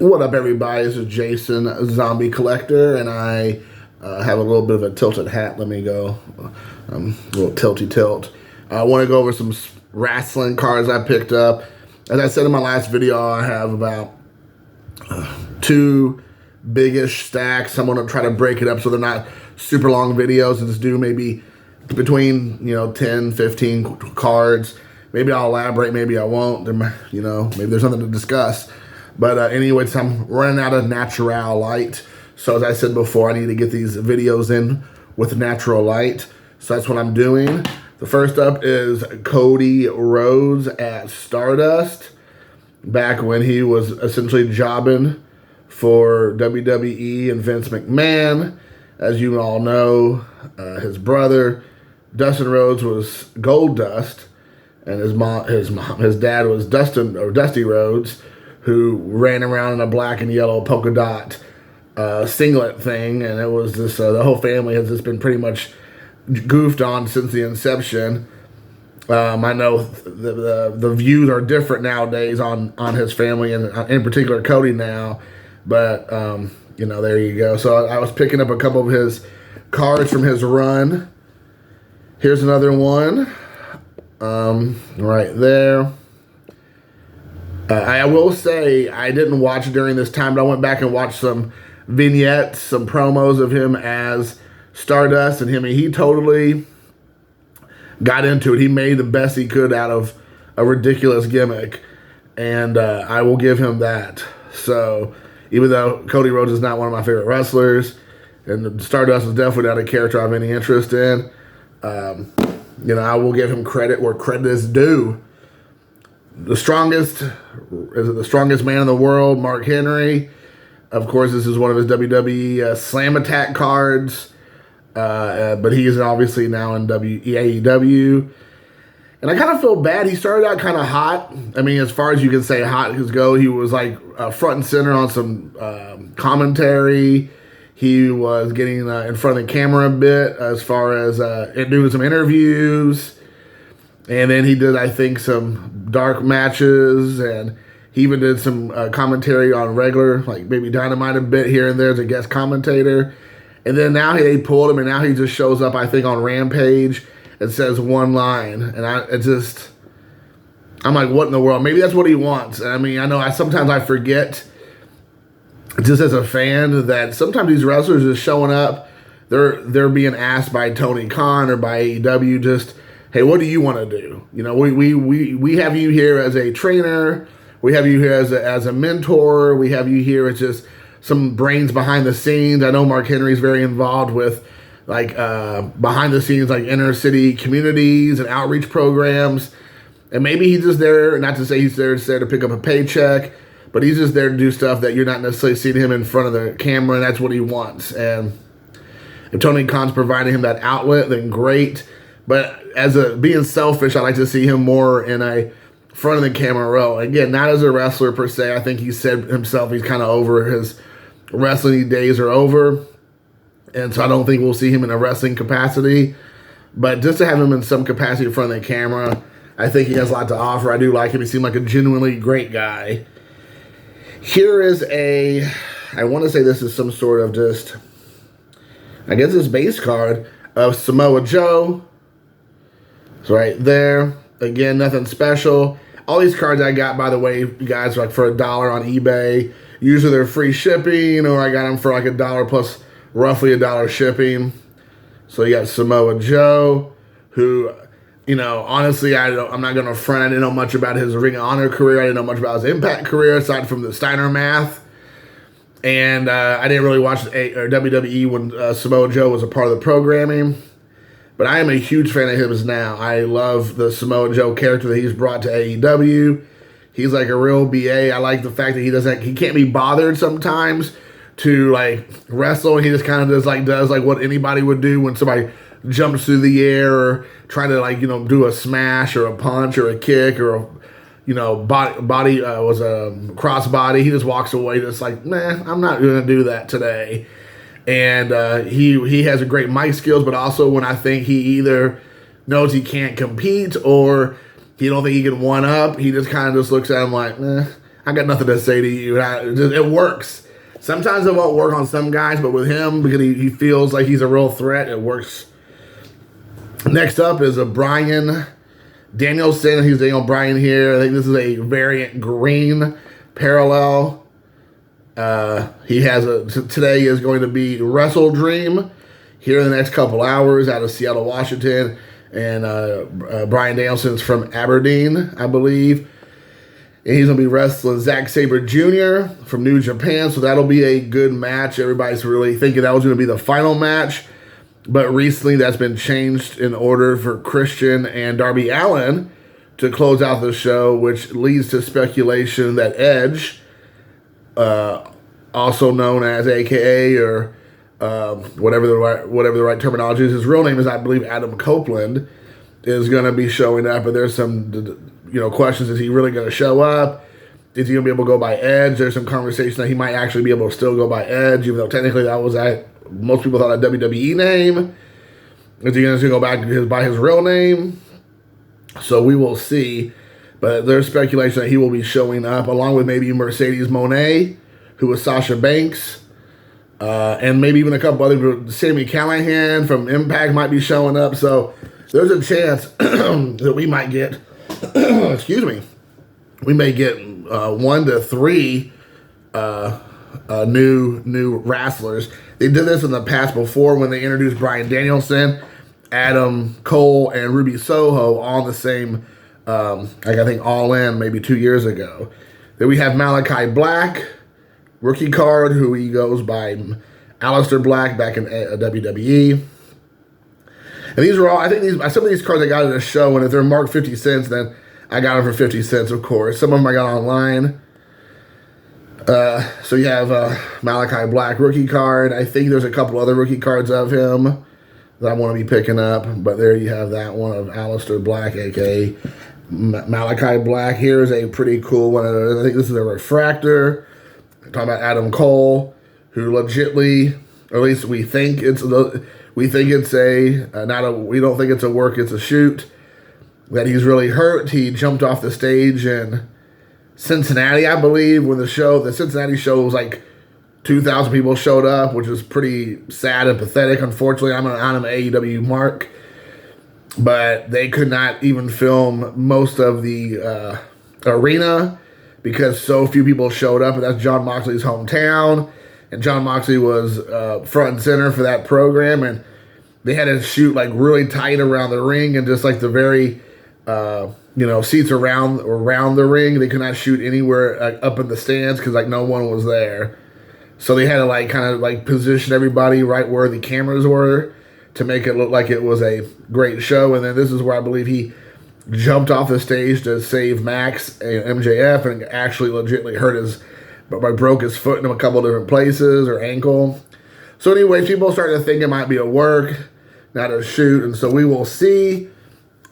What up, everybody? This is Jason, Zombie Collector, and I have a little bit of a tilted hat. Let me go. A little tilty tilt. I want to go over some wrestling cards I picked up. As I said in my last video, I have about two biggish stacks. I'm going to try to break it up so they're not super long videos and just do maybe between 10, 15 cards. Maybe I'll elaborate, maybe I won't. Maybe there's something to discuss. But anyways, I'm running out of natural light. So as I said before, I need to get these videos in with natural light. So that's what I'm doing. The first up is Cody Rhodes at Stardust. Back when he was essentially jobbing for WWE and Vince McMahon. As you all know, his brother, Dustin Rhodes, was Gold Dust. And his dad was Dusty Rhodes, who ran around in a black and yellow polka dot singlet thing, and it was this. The whole family has just been pretty much goofed on since the inception. I know the views are different nowadays on his family, and in particular Cody now. But there you go. So I was picking up a couple of his cards from his run. Here's another one. Right there. I will say I didn't watch during this time, but I went back and watched some vignettes, some promos of him as Stardust, and he totally got into it. He made the best he could out of a ridiculous gimmick, and I will give him that. So even though Cody Rhodes is not one of my favorite wrestlers, and Stardust is definitely not a character I have any interest in, I will give him credit where credit is due. The strongest man in the world, Mark Henry. Of course, this is one of his WWE Slam Attack cards, but he is obviously now in AEW. And I kind of feel bad. He started out kind of hot. I mean, as far as you can say hot go, he was like front and center on some commentary. He was getting in front of the camera a bit as far as doing some interviews. And then he did, I think, some dark matches. And he even did some commentary on regular, like maybe Dynamite a bit here and there as a guest commentator. And then now they pulled him, and now he just shows up, I think, on Rampage and says one line. And I'm like, what in the world? Maybe that's what he wants. I mean, I know sometimes I forget, just as a fan, that sometimes these wrestlers are showing up, they're being asked by Tony Khan or by AEW, just, hey, what do you want to do? We have you here as a trainer, we have you here as a mentor, we have you here as just some brains behind the scenes. I know Mark Henry's very involved with behind the scenes, like inner city communities and outreach programs, and maybe he's just there, not to say he's there to pick up a paycheck, but he's just there to do stuff that you're not necessarily seeing him in front of the camera, and that's what he wants. And if Tony Khan's providing him that outlet, then great. But being selfish, I like to see him more in a front of the camera role. Again, not as a wrestler per se. I think he said himself he's kind of over, his wrestling days are over. And so I don't think we'll see him in a wrestling capacity. But just to have him in some capacity in front of the camera, I think he has a lot to offer. I do like him. He seemed like a genuinely great guy. Here is I want to say this is some sort of just, I guess this base card of Samoa Joe. It's right there. Again, nothing special. All these cards I got, by the way, you guys, are like for $1 on eBay. Usually they're free shipping, or I got them for like $1 plus roughly $1 shipping. So you got Samoa Joe, who, honestly, I'm not going to front. I didn't know much about his Ring of Honor career. I didn't know much about his Impact career, aside from the Steiner math. And I didn't really watch WWE when Samoa Joe was a part of the programming. But I am a huge fan of his now. I love the Samoa Joe character that he's brought to AEW. He's like a real BA. I like the fact that he can't be bothered sometimes to wrestle. He just kind of does what anybody would do when somebody jumps through the air or trying to do a smash or a punch or a kick or a body was a crossbody. He just walks away just like, nah, I'm not going to do that today. And he has a great mic skills, but also when I think he either knows he can't compete or he don't think he can one up, he just kind of just looks at him like, I got nothing to say to you. It works. Sometimes it won't work on some guys, but with him, because he feels like he's a real threat, it works. Next up is a Bryan Danielson. He's Daniel Bryan here. I think this is a variant green parallel. He has today is going to be Wrestle Dream here in the next couple hours out of Seattle, Washington. And Bryan Danielson's from Aberdeen, I believe. And he's going to be wrestling Zack Sabre Jr. from New Japan. So that'll be a good match. Everybody's really thinking that was going to be the final match. But recently that's been changed in order for Christian and Darby Allin to close out the show, which leads to speculation that Edge, also known as AKA or whatever the right terminology is, his real name is, I believe, Adam Copeland, is going to be showing up. And there's some questions. Is he really going to show up? Is he going to be able to go by Edge? There's some conversation that he might actually be able to still go by Edge, even though technically that was most people thought a WWE name. Is he going to go back by his real name? So we will see. But there's speculation that he will be showing up, along with maybe Mercedes Moné, who was Sasha Banks, and maybe even a couple other people. Sami Callihan from Impact might be showing up. So there's a chance that we might get, excuse me, we may get 1 to 3 new wrestlers. They did this in the past before when they introduced Bryan Danielson, Adam Cole, and Ruby Soho all the same, I think All In maybe 2 years ago. Then we have Malachi Black, rookie card, who he goes by Aleister Black back in WWE. And these are all, I think some of these cards I got at a show, and if they're marked 50 cents, then I got them for 50 cents, of course. Some of them I got online. So you have Malachi Black rookie card. I think there's a couple other rookie cards of him that I want to be picking up. But there you have that one of Aleister Black, a.k.a. Malachi Black. Here's a pretty cool one. I think this is a refractor. I'm talking about Adam Cole, who legitly, or at least we think it's a we don't think it's a work, it's a shoot. That he's really hurt. He jumped off the stage in Cincinnati, I believe, when the Cincinnati show was like 2,000 people showed up, which is pretty sad and pathetic. Unfortunately, I'm on an AEW mark, but they could not even film most of the arena because so few people showed up, and that's Jon Moxley's hometown, and Jon Moxley was front and center for that program, and they had to shoot like really tight around the ring and just like the very seats around the ring. They could not shoot anywhere up in the stands because like no one was there. So they had to like kind of like position everybody right where the cameras were to make it look like it was a great show. And then this is where I believe he jumped off the stage to save Max and MJF and actually legitimately broke his foot in a couple different places or ankle. So anyways, people started to think it might be a work, not a shoot, and so we will see.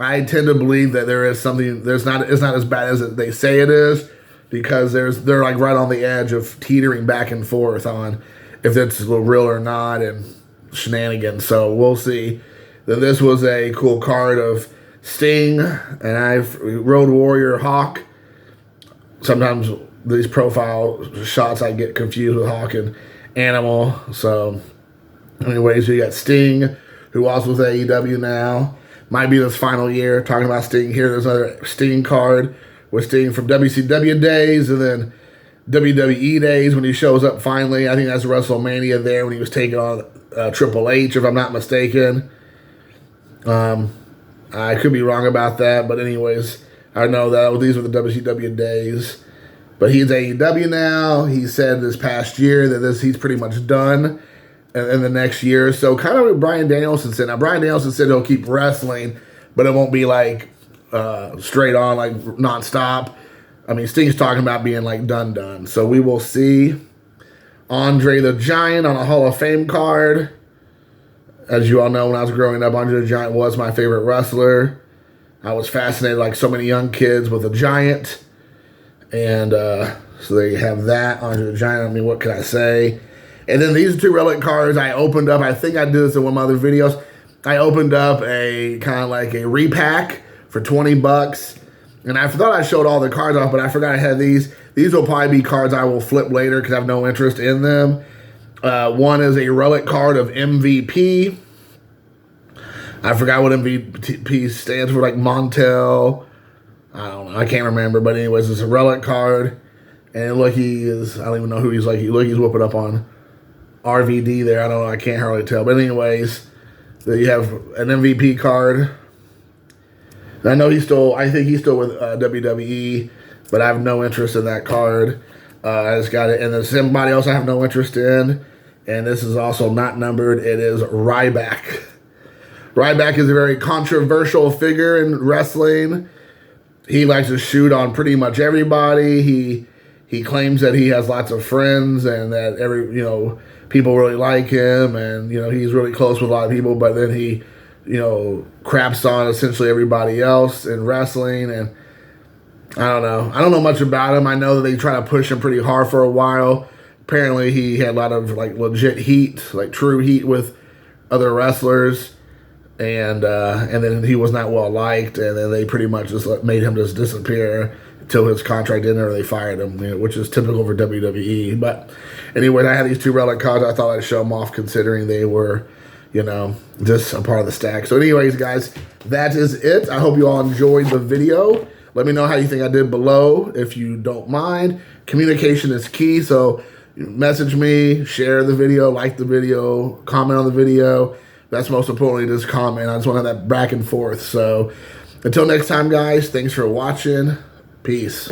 I tend to believe that there is something. It's not as bad as they say it is, because they're like right on the edge of teetering back and forth on if that's real or not and shenanigans. So we'll see. Then this was a cool card of Sting and Road Warrior Hawk. Sometimes these profile shots I get confused with Hawk and Animal. So anyways, you got Sting, who also with AEW now. Might be this final year. Talking about Sting here. There's another Sting card with Sting from WCW days and then WWE days when he shows up finally. I think that's WrestleMania there when he was taking on Triple H, if I'm not mistaken. I could be wrong about that, but anyways, I know that these were the WCW days. But he's AEW now. He said this past year that he's pretty much done in the next year. So kind of what Bryan Danielson said. Now, Bryan Danielson said he'll keep wrestling, but it won't be like straight on, like nonstop. I mean, Sting's talking about being like done. So we will see. Andre the Giant on a Hall of Fame card. As you all know, when I was growing up, Andre the Giant was my favorite wrestler. I was fascinated, like so many young kids, with the Giant. And so they have that, Andre the Giant. I mean, what can I say? And then these two relic cards I opened up. I think I did this in one of my other videos. I opened up a kind of like a repack for $20. And I thought I showed all the cards off, but I forgot I had these. These will probably be cards I will flip later because I have no interest in them. One is a relic card of MVP. I forgot what MVP stands for, like Montel. I don't know. I can't remember. But anyways, it's a relic card. And look, I don't even know who he's like. Look, he's whooping up on RVD there. I don't know. I can't hardly tell. But anyways, you have an MVP card. I know I think he's still with WWE, but I have no interest in that card. I just got it. And then somebody else I have no interest in, and this is also not numbered. It is Ryback. Ryback is a very controversial figure in wrestling. He likes to shoot on pretty much everybody. He claims that he has lots of friends and that people really like him, and he's really close with a lot of people, but then he craps on essentially everybody else in wrestling. And I don't know much about him. I know that they try to push him pretty hard for a while. Apparently he had a lot of like legit heat, like true heat with other wrestlers, and then he was not well liked, and then they pretty much just made him just disappear until his contract ended or they fired him, which is typical for WWE. But anyway, I had these two relic cards. I thought I'd show them off considering they were just a part of the stack. So anyways, guys, that is it. I hope you all enjoyed the video. Let me know how you think I did below, if you don't mind. Communication is key, so message me, share the video, like the video, comment on the video. That's most importantly, just comment. I just want to have that back and forth. So until next time, guys, thanks for watching. Peace.